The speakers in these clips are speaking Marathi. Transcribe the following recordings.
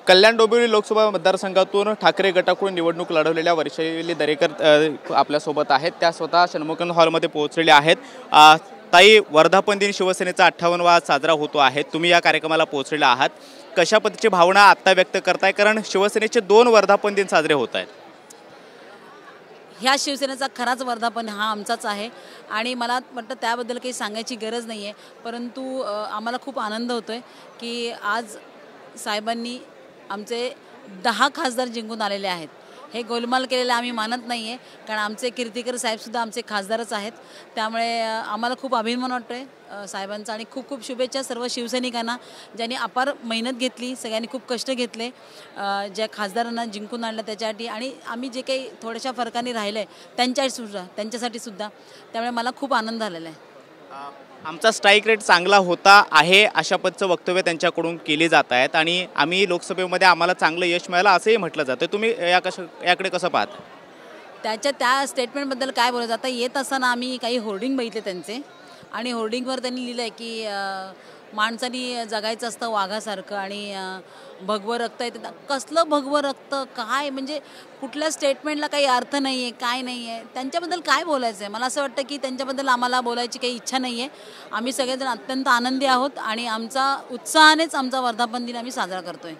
कल्याण डोंबिवली लोकसभा मतदारसंघातून ठाकरे गटाकडून निवडणूक लढवलेल्या वर्षाली दरेकर आपल्यासोबत आहेत। त्या स्वतः षण्मुखन हॉलमध्ये पोहोचलेल्या आहेत। ताई, वर्धापन दिन शिवसेनेचा 58वा साजरा होतो आहे। तुम्ही या कार्यक्रमाला पोहोचलेला आहात। कशा पद्धतीची भावना आता व्यक्त करताय, कारण शिवसेनेचे 2 वर्धापन दिन साजरे होत आहेत? ह्या शिवसेनेचा खराच वर्धापन हा आमचाच आहे आणि मला वाटतं त्याबद्दल काही सांगायची गरज नाही आहे, परंतु आम्हाला खूप आनंद होतोय की आज साहेबांनी आमचे 10 खासदार जिंकून आलेले आहेत। हे गोलमाल केलेलं आम्ही मानत नाही आहे, कारण आमचे कीर्तिकर साहेबसुद्धा आमचे खासदारच आहेत। त्यामुळे आम्हाला खूप अभिमान वाटतोय साहेबांचा आणि खूप खूप शुभेच्छा सर्व शिवसैनिकांना, ज्यांनी अपार मेहनत घेतली, सगळ्यांनी खूप कष्ट घेतले ज्या खासदारांना जिंकून आणलं त्याच्यासाठी, आणि आम्ही जे काही थोड्याशा फरकाने राहिलं आहे त्यांच्यासाठी सुद्धा। त्यामुळे मला खूप आनंद झालेला आहे। आमचा स्ट्राईक रेट चांगला होता आहे अशा पद्धतीचं वक्तव्य त्यांच्याकडून केले जात आहेत आणि आम्ही लोकसभेमध्ये आम्हाला चांगलं यश मिळालं असंही म्हटलं जातं। तुम्ही याकडे कसं पाहता? त्या स्टेटमेंटबद्दल काय बोलायचं? आता येत असताना आम्ही काही होर्डिंग बघितले त्यांचे, आणि होर्डिंगवर त्यांनी लिहिलं आहे की माणसाने जगायचं असतं वाघासारखं आणि भगवं रक्त आहे। कसलं भगवं रक्त? काय म्हणजे कुठल्या स्टेटमेंटला काही अर्थ नाही आहे, काय नाही आहे? त्यांच्याबद्दल काय बोलायचं आहे? मला असं वाटतं की त्यांच्याबद्दल आम्हाला बोलायची काही इच्छा नाही आहे। आम्ही सगळेजण अत्यंत आनंदी आहोत आणि आमचा उत्साहानेच आमचा वर्धापन दिन आम्ही साजरा करतोय।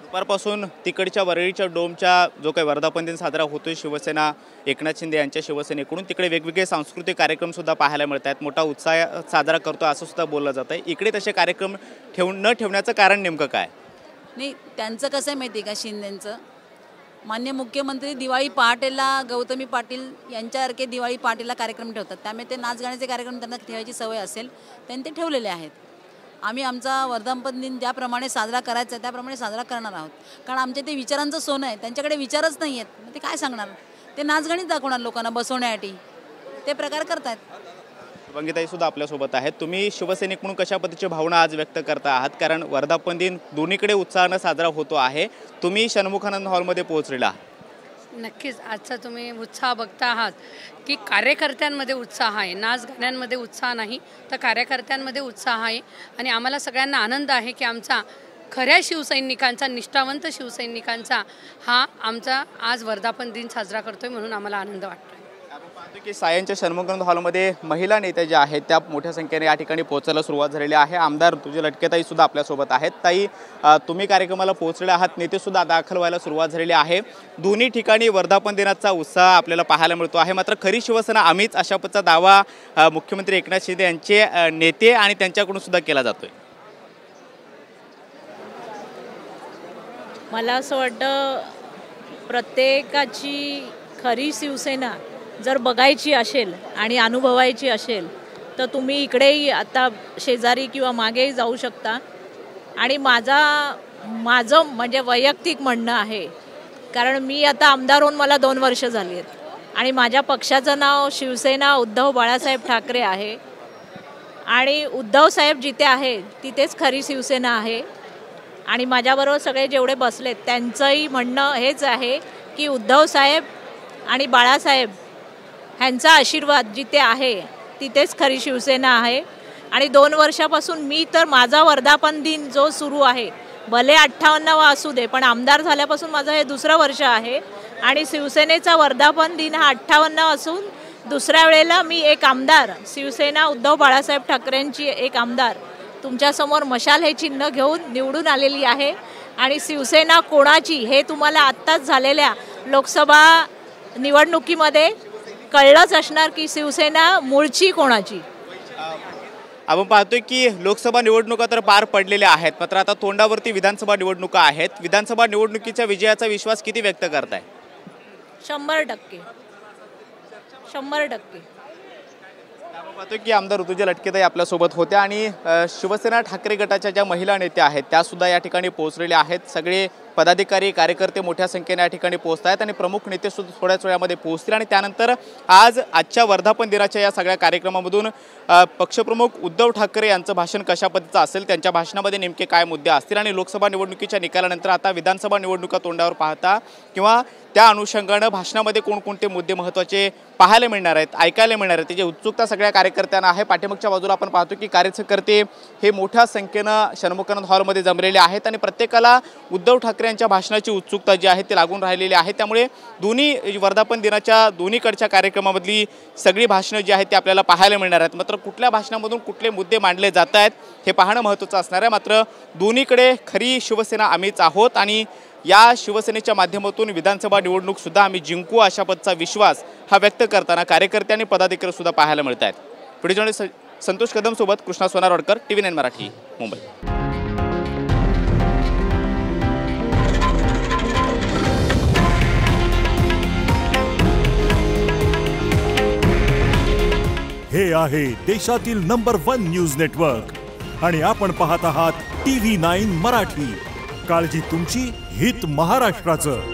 दुपारपासून तिकडच्या वरळीच्या डोमच्या जो काही वर्धापन दिन साजरा होतोय शिवसेना एकनाथ शिंदे यांच्या शिवसेनेकडून, तिकडे वेगवेगळे सांस्कृतिक कार्यक्रम सुद्धा पाहायला मिळत आहेत। मोठा उत्साह साजरा करतो असं सुद्धा बोललं जातं आहे। इकडे तसे कार्यक्रम न ठेवण्याचं कारण नेमकं काय? नाही, त्यांचं कसं आहे माहिती आहे का, शिंदेंचं मान्य मुख्यमंत्री दिवाळी पहाटेला गौतमी पाटील यांच्यासारखे दिवाळी पहाटेला कार्यक्रम ठेवतात, त्यामुळे ते नाच गाण्याचे कार्यक्रम त्यांना ठेवायची सवय असेल, त्यांनी ते ठेवलेले आहेत। आम्ही आमचा वर्धापन दिन ज्याप्रमाणे साजरा करायचा त्याप्रमाणे साजरा करणार आहोत, कारण आमच्या ते विचारांचं सोनं आहे। त्यांच्याकडे विचारच नाही आहेत, मग ते काय सांगणार? ते नाचगाणीच दाखवणार लोकांना बसवण्यासाठी, ते प्रकार करतात। शुभांगीताई सुद्धा आपल्यासोबत आहेत। तुम्ही शिवसैनिक म्हणून कशा पद्धतीची भावना आज व्यक्त करता आहात, कारण वर्धापन दिन दोन्हीकडे उत्साहानं साजरा होतो आहे। तुम्ही षण्मुखानंद हॉलमध्ये पोहोचलेला आहात। नक्कीच आजचा तुम्ही उत्साह बघता आहात की कार्यकर्त्यांमध्ये उत्साह आहे, नाच गाण्यांमध्ये उत्साह नाही तर कार्यकर्त्यांमध्ये उत्साह आहे। आणि आम्हाला सगळ्यांना आनंद आहे की आमचा खऱ्या शिवसैनिकांचा, निष्ठावंत शिवसैनिकांचा हा आमचा आज वर्धापन दिन साजरा करतोय, म्हणून आम्हाला आनंद वाटतो। आपण पाहतो की सायंच्या षण्मुखानंद हॉलमध्ये महिला नेत्या ज्या आहेत त्या मोठ्या संख्येने या ठिकाणी पोहोचायला सुरुवात झालेली आहे। आमदार ऋतुजा लटकेताई सुद्धा आपल्यासोबत आहेत। ताई, तुम्ही कार्यक्रमाला पोहोचले आहात, नेते सुद्धा दाखल व्हायला सुरुवात झालेली आहे। दोन्ही ठिकाणी वर्धापन दिनाचा उत्साह आपल्याला पाहायला मिळतो आहे। मात्र खरी शिवसेना आम्हीच अशा पद्धतीचा दावा मुख्यमंत्री एकनाथ शिंदे यांचे नेते आणि त्यांच्याकडून सुद्धा केला जातोय। मला असं वाटतं प्रत्येकाची खरी शिवसेना जर बघायची असेल आणि अनुभवायची असेल तर तुम्ही इकडेही आता शेजारी किंवा मागेही जाऊ शकता। आणि माझं म्हणजे वैयक्तिक म्हणणं आहे, कारण मी आता आमदार होऊन मला 2 वर्ष झाली आहेत आणि माझ्या पक्षाचं नाव शिवसेना उद्धव बाळासाहेब ठाकरे आहे, आणि उद्धव साहेब जिथे आहे तिथेच खरी शिवसेना आहे। आणि माझ्याबरोबर सगळे जेवढे बसलेत त्यांचंही म्हणणं हेच आहे की उद्धव साहेब आणि बाळासाहेब ह्यांचा आशीर्वाद जिथे आहे तिथेच खरी शिवसेना आहे। आणि 2 वर्षापासून मी तर माझा वर्धापन दिन जो सुरू आहे, भले 58वा असू दे, पण आमदार झाल्यापासून माझं हे 2रं वर्ष आहे आणि शिवसेनेचा वर्धापन दिन हा 58 असून दुसऱ्या वेळेला मी एक आमदार, शिवसेना उद्धव बाळासाहेब ठाकरेंची एक आमदार तुमच्यासमोर मशाल हे चिन्ह घेऊन निवडून आलेली आहे। आणि शिवसेना कोणाची हे तुम्हाला आत्ताच झालेल्या लोकसभा निवडणुकीमध्ये कळलंच असणार की शिवसेना मूळची कोणाची। आपण पाहतोय की लोकसभा निवडणुका तर पार पडलेल्या आहेत, मात्र आता तोंडावरती विधानसभा निवडणुका आहेत। विधानसभा निवडणुकीच्या विजयाचा विश्वास किती व्यक्त करताय? 100%। आपण पाहतोय की आमदार ऋतुजा लटकेताई आपल्यासोबत होत्या आणि शिवसेना ठाकरे गटाच्या ज्या महिला नेत्या आहेत त्या सुद्धा या ठिकाणी पोहोचलेल्या आहेत। सगळे पदाधिकारी कार्यकर्ते मोठ्या संख्येने या ठिकाणी पोहोचत आहेत आणि प्रमुख नेते सुद्धा थोड्याच वेळामध्ये पोहोचतील। आणि त्यानंतर आजच्या वर्धापन दिनाच्या या सगळ्या कार्यक्रमामधून पक्षप्रमुख उद्धव ठाकरे यांचं भाषण कशा पद्धतीचं असेल, त्यांच्या भाषणामध्ये नेमके काय मुद्दे असतील, आणि लोकसभा निवडणुकीच्या निकालानंतर आता विधानसभा निवडणुका तोंडावर पाहता किंवा त्या अनुषंगाने भाषणामध्ये कोणकोणते मुद्दे महत्त्वाचे पाहायला मिळणार आहेत, ऐकायला मिळणार आहेत, त्याची उत्सुकता सगळ्या कार्यकर्त्यांना आहे। पाठीमागच्या बाजूला आपण पाहतो की कार्यकर्ते हे मोठ्या संख्येनं षण्मुखानंद हॉलमध्ये जमलेले आहेत आणि प्रत्येकाला उद्धव ठाकरे यांच्या भाषणाची उत्सुकता जी आहे ती लागून राहिलेली आहे। त्यामुळे दोन्ही वर्धापन दिनाच्या दोन्हीकडच्या कार्यक्रमामधली सगळी भाषणं जी आहेत ती आपल्याला पाहायला मिळणार आहेत। मात्र कुठल्या भाषणामधून कुठले मुद्दे मांडले जात आहेत हे पाहणं महत्त्वाचं असणार आहे। मात्र दोन्हीकडे खरी शिवसेना आम्हीच आहोत आणि या शिवसेनेच्या माध्यमातून विधानसभा निवडणूक सुद्धा आम्ही जिंकू अशा पदचा विश्वास हा व्यक्त करताना कार्यकर्ते आणि पदाधिकारी सुद्धा पाहायला मिळत आहेत। व्हिडिओ जर्नलिस्ट संतोष कदम सोबत कृष्णा सोनारवाडकर, TV9 मराठी, मुंबई। हे आहे देशातील नंबर 1 न्यूज नेटवर्क आणि आपण पाहत आहात TV9 मराठी। काळजी तुमची, हित महाराष्ट्राचं।